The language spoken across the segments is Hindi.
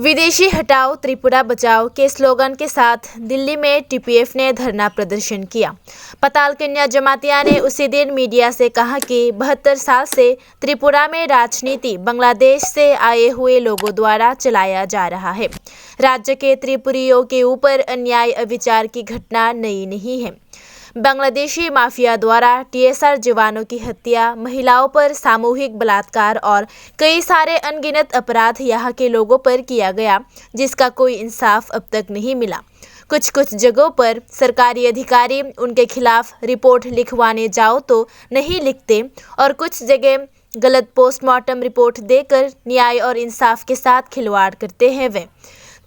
विदेशी हटाओ त्रिपुरा बचाओ के स्लोगन के साथ दिल्ली में टीपीएफ ने धरना प्रदर्शन किया। पताल कन्या जमातिया ने उसी दिन मीडिया से कहा कि 72 साल से त्रिपुरा में राजनीति बांग्लादेश से आए हुए लोगों द्वारा चलाया जा रहा है। राज्य के त्रिपुरियों के ऊपर अन्याय अविचार की घटना नई नहीं है। बांग्लादेशी माफिया द्वारा टीएसआर जवानों की हत्या, महिलाओं पर सामूहिक बलात्कार और कई सारे अनगिनत अपराध यहाँ के लोगों पर किया गया, जिसका कोई इंसाफ अब तक नहीं मिला। कुछ जगहों पर सरकारी अधिकारी उनके खिलाफ रिपोर्ट लिखवाने जाओ तो नहीं लिखते और कुछ जगह गलत पोस्टमार्टम रिपोर्ट देकर न्याय और इंसाफ के साथ खिलवाड़ करते हैं। वे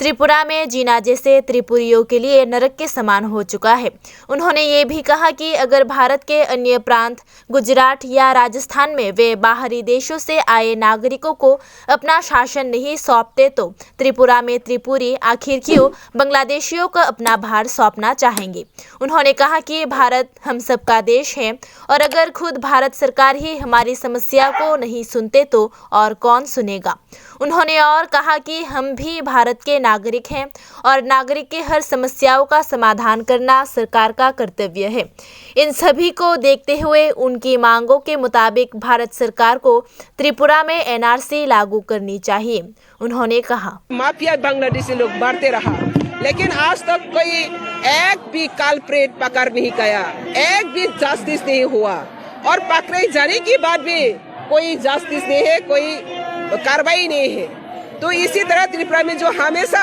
त्रिपुरा में जीना जैसे त्रिपुरियों के लिए नरक के समान हो चुका है। उन्होंने ये भी कहा कि अगर भारत के अन्य प्रांत गुजरात या राजस्थान में वे बाहरी देशों से आए नागरिकों को अपना शासन नहीं सौंपते तो त्रिपुरा में त्रिपुरी आखिर क्यों बांग्लादेशियों को अपना भार सौंपना चाहेंगे। उन्होंने कहा कि भारत हम सबका देश है और अगर खुद भारत सरकार ही हमारी समस्या को नहीं सुनते तो और कौन सुनेगा। उन्होंने और कहा कि हम भी भारत के नागरिक हैं और नागरिक के हर समस्याओं का समाधान करना सरकार का कर्तव्य है। इन सभी को देखते हुए उनकी मांगों के मुताबिक भारत सरकार को त्रिपुरा में एनआरसी लागू करनी चाहिए। उन्होंने कहा, माफिया बांग्लादेशी लोग बढ़ते रहा, लेकिन आज तक कोई एक भी कल्प्रेट पकड़ नहीं गया, एक भी जस्टिस नहीं हुआ और पकड़े जाने के बाद भी कोई जस्टिस नहीं है, कोई कार्रवाई नहीं है। तो इसी तरह त्रिपुरा में जो हमेशा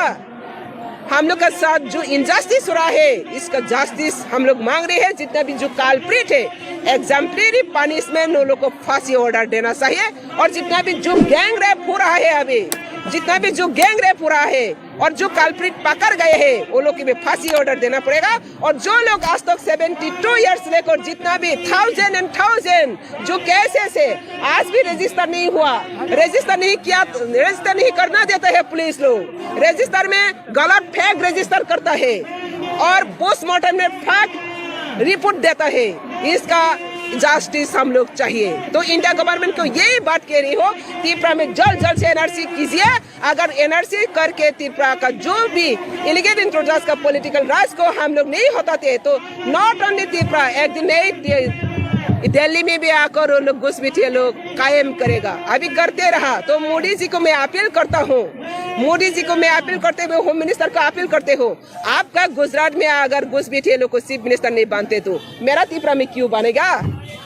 हम लोग का साथ जो इनजस्टिस हो रहा है, इसका जस्टिस हम लोग मांग रहे हैं। जितना भी जो कल्प्रिट है, एग्जाम्पलरी पनिशमेंट उन लोग को फांसी ऑर्डर देना चाहिए और जितना भी जो गैंग रेप हो रहा है, अभी जितना भी जो गैंग रेप हो रहा है और जो कल्प्रिट पकड़ गए हैं वो लोग की भी फांसी ऑर्डर देना पड़ेगा। और जो लोग आज तक 72 इयर्स लेकर जितना भी 1000 जो केसेस है आज भी रजिस्टर नहीं हुआ, रजिस्टर नहीं किया, रजिस्टर नहीं करना देता है पुलिस लोग, रजिस्टर में गलत फेक रजिस्टर करता है और पोस्टमार्टम में फेक रिपोर्ट देता है। इसका जस्टिस हम लोग चाहिए। तो इंडिया गवर्नमेंट को यही बात कह रही हो, त्रिपुरा में जल्द से एनआरसी कीजिए। अगर एनआरसी करके त्रिपुरा का जो भी इलीगल इंट्रोडक्स का पॉलिटिकल राज को हम लोग नहीं होताते तो नॉट ओनली त्रिपुरा, एक दिन नहीं दिल्ली में भी आकर वो लोग घुसपैठिए लोग कायम करेगा। अभी करते रहा तो मोदी जी को मैं अपील करता हूँ, मोदी जी को मैं अपील करते हुए होम मिनिस्टर को अपील करते हो, आपका गुजरात में अगर घुसपैठिए लोग को चीफ मिनिस्टर नहीं बनते तो मेरा त्रिपुरा में क्यों बनेगा।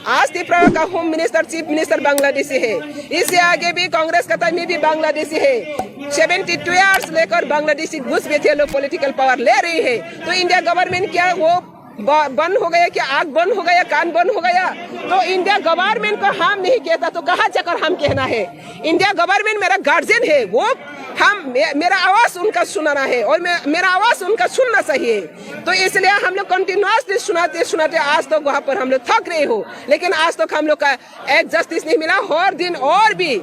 आज त्रिपुरा का home minister chief minister Bangladeshi है, इससे आगे भी कांग्रेस का टाइम में भी बांग्लादेशी है। 72 इयर्स लेकर बांग्लादेशी घुसपैठिए लोग पॉलिटिकल पावर ले रही है। तो इंडिया गवर्नमेंट क्या वो बंद हो गया, क्या आग बंद हो गया, कान बंद हो गया। तो इंडिया गवर्नमेंट को हम नहीं कहता तो कहाँ जाकर हम कहना है। इंडिया गवर्नमेंट मेरा गार्जियन है, वो हम मेरा आवाज उनका सुनाना है और मेरा आवाज उनका सुनना चाहिए। तो इसलिए हम लोग कंटिन्यूअसली सुनाते आज तक वहाँ पर हम लोग थक रहे हो, लेकिन आज तक हम लोग का एक जस्टिस नहीं मिला। हर दिन और भी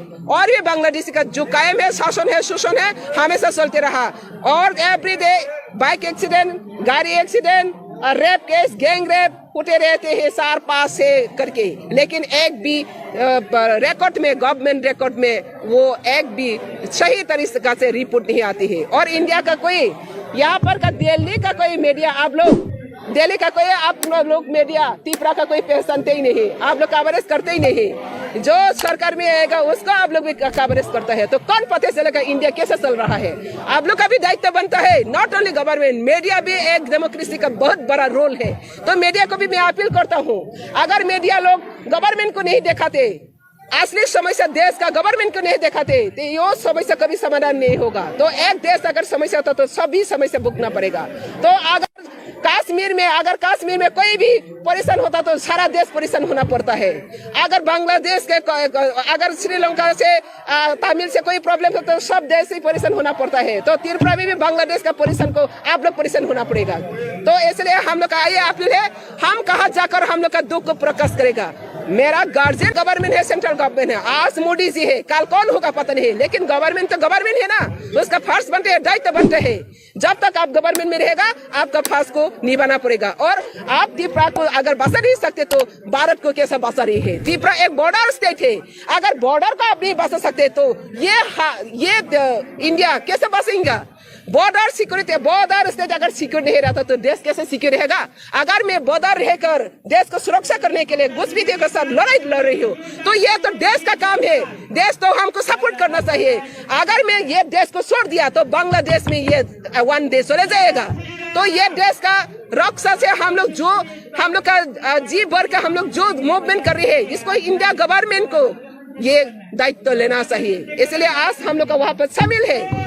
बांग्लादेश का जो कायम है, शासन है, शोषण है, हमेशा चलते रहा। और एवरी डे बाइक एक्सीडेंट, गाड़ी accident, rape case, gang rape होते रहते हैं 4-5 से करके, लेकिन एक भी रिकॉर्ड में, गवर्नमेंट रिकॉर्ड में वो एक भी सही तरीके से रिपोर्ट नहीं आती है। और इंडिया का कोई यहाँ पर का दिल्ली का कोई मीडिया, आप लोग दिल्ली का कोई आप लोग मीडिया त्रिपुरा का कोई पहचानते ही नहीं, आप लोग कवरेज करते ही नहीं। जो सरकार में आएगा उसको आप लोग भी कवरेज करता है, तो कौन पता चलेगा इंडिया कैसे चल रहा है। आप लोग का भी दायित्व बनता है, नॉट ओनली गवर्नमेंट, मीडिया भी एक डेमोक्रेसी का बहुत बड़ा रोल है। तो मीडिया को भी मैं अपील करता हूँ, अगर मीडिया लोग गवर्नमेंट को नहीं दिखाते, असली समस्या देश का गवर्नमेंट को नहीं दिखाते तो ये समस्या कभी समाधान नहीं होगा। तो एक देश अगर समस्या होता तो सभी समस्या भुगतना पड़ेगा। तो अगर कश्मीर में कोई भी परेशान होता तो सारा देश परेशान होना पड़ता है। अगर बांग्लादेश के, अगर श्रीलंका से, तमिल से कोई प्रॉब्लम होता तो सब देश ही परेशान होना पड़ता है। तो त्रिपुरा में भी बांग्लादेश का परेशान को आप लोग परेशान होना पड़ेगा। तो इसलिए हम लोग का ये अपील है, हम कहाँ जाकर हम लोग का दुख को प्रकाश करेगा। मेरा गार्जियन गवर्नमेंट है, सेंट्रल गवर्नमेंट है। आज मोदी जी है, कल कौन होगा पता नहीं, लेकिन गवर्नमेंट तो गवर्नमेंट है ना, उसका फर्ज बनते है, दायित्व बनते है। जब तक आप गवर्नमेंट में रहेगा आपका फर्ज को निभाना पड़ेगा। और आप त्रिपुरा को अगर बचा नहीं सकते तो भारत को कैसे बचा रही है? त्रिपुरा एक बॉर्डर स्टेट है, अगर बॉर्डर को आप नहीं बचा सकते तो ये इंडिया कैसे बचेगा? बॉर्डर सिक्योरिटी, बॉर्डर स्टेट अगर सिक्योर नहीं रहता तो देश कैसे सिक्योर रहेगा? अगर मैं बॉर्डर रहकर देश को सुरक्षा करने के लिए घुसपैठियों के साथ लड़ाई लड़ रही हूँ तो ये तो देश का काम है, देश तो हमको सपोर्ट करना चाहिए। अगर मैं ये देश को छोड़ दिया तो बांग्लादेश में ये वन डे चले जाएगा। तो ये देश का रक्षा से हम लोग का जी भर का हम लोग जो मूवमेंट कर रहे हैं, इसको इंडिया गवर्नमेंट को ये दायित्व लेना चाहिए। इसलिए आज हम लोग का वहाँ पर शामिल है।